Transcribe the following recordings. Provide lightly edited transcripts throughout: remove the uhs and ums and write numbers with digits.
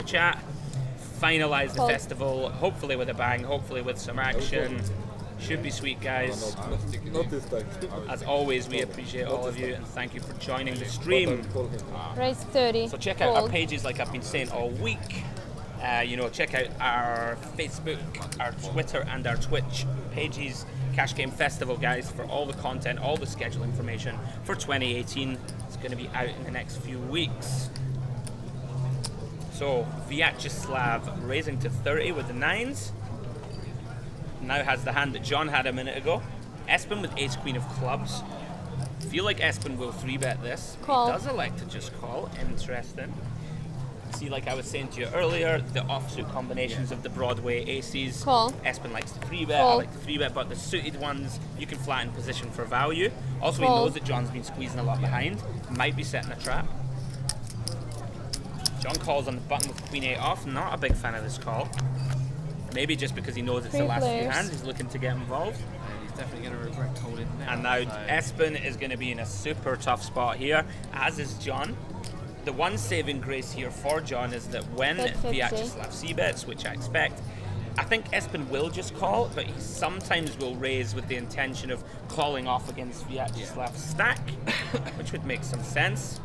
the chat. Finalize the festival, hopefully with a bang, hopefully with some action. Should be sweet, guys. Not this time. As always, we appreciate all of you and thank you for joining the stream. Raise 30. So check out our pages like I've been saying all week. Check out our Facebook, our Twitter, and our Twitch pages. Cash Game Festival, guys, for all the content, all the schedule information for 2018. It's going to be out in the next few weeks. So Vyacheslav raising to 30 with the 9s. Now has the hand that John had a minute ago. Espen with ace queen of clubs. Feel like Espen will 3-bet this. Call. He does elect to just call. Interesting. See, like I was saying to you earlier, the offsuit combinations of the Broadway aces. Call. Espen likes to 3-bet, I like to 3-bet, but the suited ones you can flatten position for value. Also, he knows that John's been squeezing a lot behind. Might be setting a trap. John calls on the button with queen 8 off. Not a big fan of this call. Maybe just because he knows it's the last few hands, he's looking to get involved. He's definitely going to regret holding now. And now Espen is going to be in a super tough spot here, as is John. The one saving grace here for John is that when Vyacheslav c-bets, which I expect, I think Espen will just call, but he sometimes will raise with the intention of calling off against Vyacheslav's stack, which would make some sense.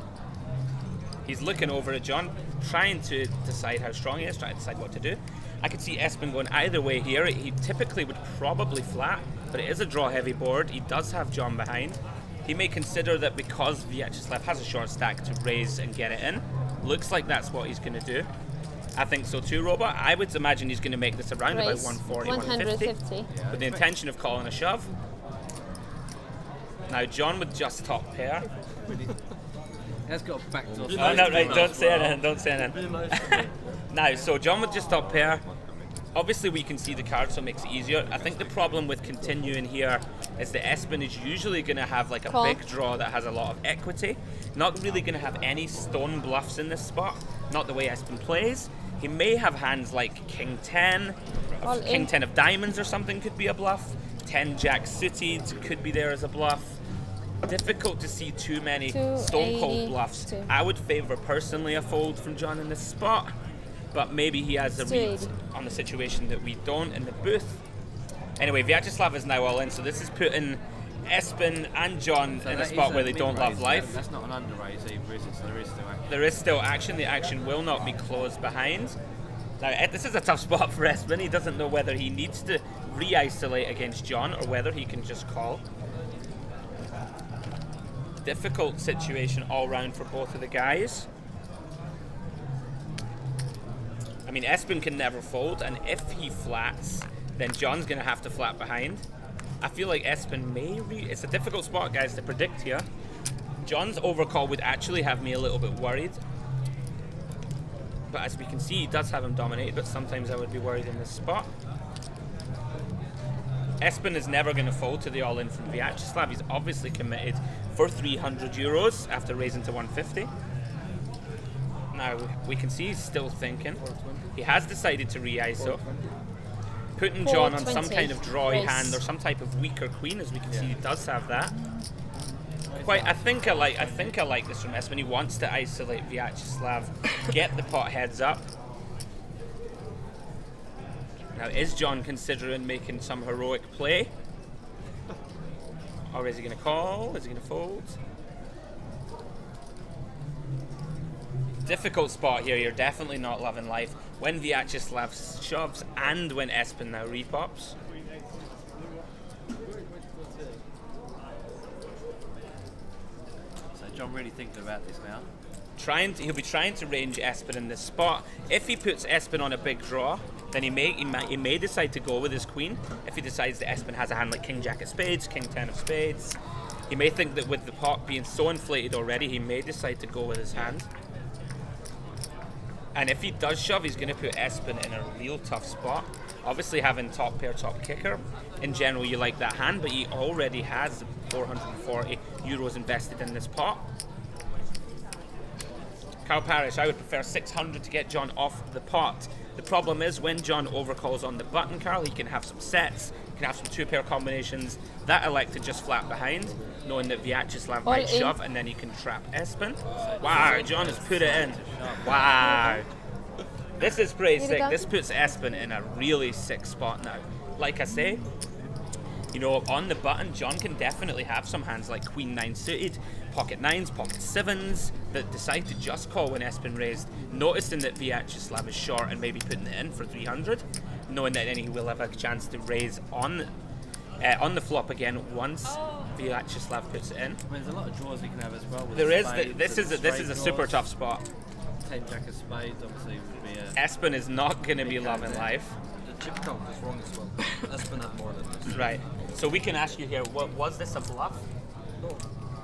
He's looking over at John, trying to decide how strong he is, trying to decide what to do. I could see Espen going either way here. He typically would probably flat, but it is a draw-heavy board. He does have John behind. He may consider that because Vyacheslav has a short stack to raise and get it in. Looks like that's what he's going to do. I think so too, Robot. I would imagine he's going to make this around about 140, 150, with the intention of calling a shove. Now John with just top pair. Has got a backdoor. Oh, no, right, don't say anything, don't say anything. Now, so John with just top pair. Obviously we can see the card, so it makes it easier. I think the problem with continuing here is that Espen is usually going to have like a big draw that has a lot of equity. Not really going to have any stone bluffs in this spot. Not the way Espen plays. He may have hands like King 10, King 10 of diamonds or something could be a bluff. 10 Jack suited could be there as a bluff. Difficult to see too many stone cold bluffs. I would favor personally a fold from John in this spot, but maybe he has a read on the situation that we don't in the booth. Anyway, Vyacheslav is now all in, so this is putting Espen and John in a spot where they don't love life. That's not an underraise either, is it? So there is still action. There is still action. The action will not be closed behind. Now, this is a tough spot for Espen. He doesn't know whether he needs to re-isolate against John or whether he can just call. Difficult situation all round for both of the guys. I mean, Espen can never fold, and if he flats, then John's going to have to flat behind. I feel like Espen may it's a difficult spot, guys, to predict here. John's overcall would actually have me a little bit worried. But as we can see, he does have him dominated, but sometimes I would be worried in this spot. Espen is never going to fold to the all-in from Vyacheslav. He's obviously committed for 300 euros after raising to 150. Now, we can see he's still thinking. He has decided to re-ISO. Putting John on some kind of drawy hand or some type of weaker queen, as we can see he does have that. I think I like this from Espen. He wants to isolate Vyacheslav, get the pot heads up. Now, is John considering making some heroic play? Or is he going to call? Is he going to fold? Difficult spot here. You're definitely not loving life. When Vyacheslav shoves and when Espen now repops. So John really thinking about this now. He'll be trying to range Espen in this spot. If he puts Espen on a big draw, then he may decide to go with his queen. If he decides that Espen has a hand like King Jack of spades, King 10 of spades, he may think that with the pot being so inflated already, he may decide to go with his hand. And if he does shove, he's going to put Espen in a real tough spot. Obviously, having top pair, top kicker, in general, you like that hand, but he already has 440 euros invested in this pot. Carl Parrish, I would prefer 600 to get John off the pot. The problem is when John overcalls on the button, Carl, he can have some sets, he can have some two-pair combinations. That elect to just flat behind, knowing that Vyacheslav might shove, and then he can trap Espen. Wow, John has put it in. Wow. This is pretty Here we sick. go. This puts Espen in a really sick spot now. Like I say, you know, on the button, John can definitely have some hands like Queen 9 suited, pocket 9s, pocket 7s that decide to just call when Espen raised, noticing that Vyacheslav is short and maybe putting it in for 300, knowing that then he will have a chance to raise on the flop again once Vyacheslav puts it in. I mean, there's a lot of draws you can have as well. With There is. spades This and is a straight super draws. tough spot. 10 jack of spades obviously would be a... Espen is not going to be loving life. The chip count is wrong as well. Espen had more than this. Right. So we can ask you here, was this a bluff? No,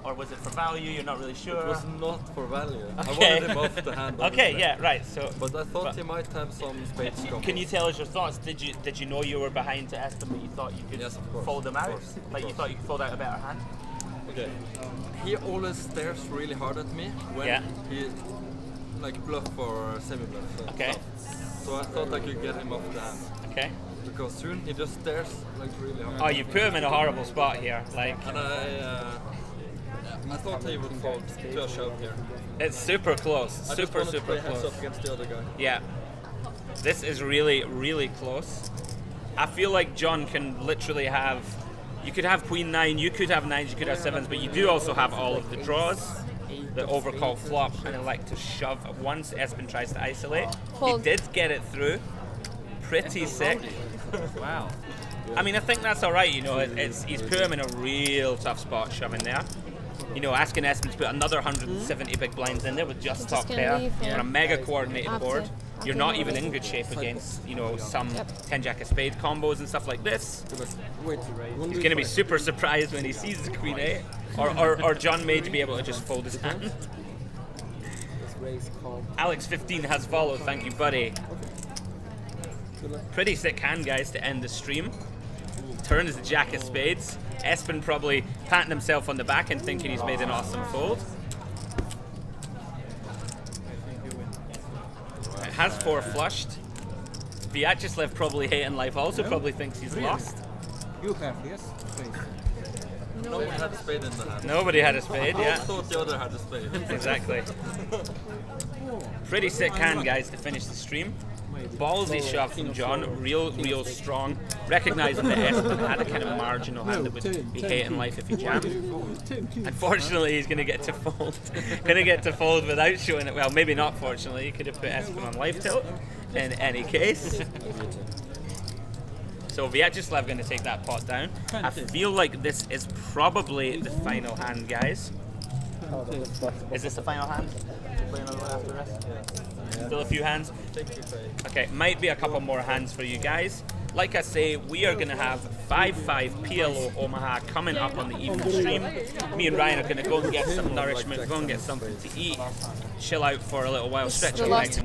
Or was it for value? You're not really sure? it was not for value. I Okay. wanted him off the hand. Okay, obviously. yeah, right. So, But I thought he might have some spades combos. can you tell us your thoughts? Did you know you were behind to Espen, but you thought you could Yes, of course, fold them of out? course, of Like you course. thought you could fold out a better hand? Okay. He always stares really hard at me when Yeah. he like bluff or semi-bluff. and Okay. stuff. So I thought I could get him off the hand. Okay. Because soon he just stares like really hard. Oh, you've put him in a horrible spot here. Like, And I thought he would fold to a shove here. it's super close. I just Super, wanted to super play heads close. up against the other guy. Yeah. This is really, really close. I feel like John can literally have. You could have Queen 9, you could have 9s, you could have 7s, but you do also have all of the draws that overcall flop and elect to shove once Espen tries to isolate. Fold. He did get it through. Pretty sick. Wow. I mean, I think that's all right. You know, he's put him in a real tough spot shoving there. You know, asking Espen to put another 170 big blinds in there with just top gonna pair leave, yeah. on a mega coordinated After. board. You're not even in good shape against, you know, some 10 jack of spade combos and stuff like this. Wait, He's going to be super surprised when he sees the Queen 8. Or John may be able to just fold his hand. Alex 15 has followed, thank you, buddy. Pretty sick hand, guys, to end the stream. Turn is the jack of spades. Espen probably patting himself on the back and thinking he's made an awesome fold. It has 4 flushed. Vyacheslav probably hating life also probably thinks he's lost. You have, yes? Please. no one had a spade in the hand. Nobody had a spade, I yeah. thought the other had a spade. Exactly. Pretty sick hand, guys, to finish the stream. Ballsy shove from John, real strong. Recognizing that Espen had a kind of marginal hand that would be hating life if he jammed. Unfortunately, he's going to get to fold. Going to get to fold without showing it. Well, maybe not. Fortunately, he could have put Espen on life tilt. In any case. So Vyacheslav going to take that pot down. I feel like this is probably the final hand, guys. Is this the final hand? Play another one after this? Still a few hands? Okay, might be a couple more hands for you guys. Like I say, we are going to have 5-5 PLO Omaha coming up on the evening stream. Me and Ryan are going to go and get some nourishment, go and get something to eat, chill out for a little while, stretch our legs.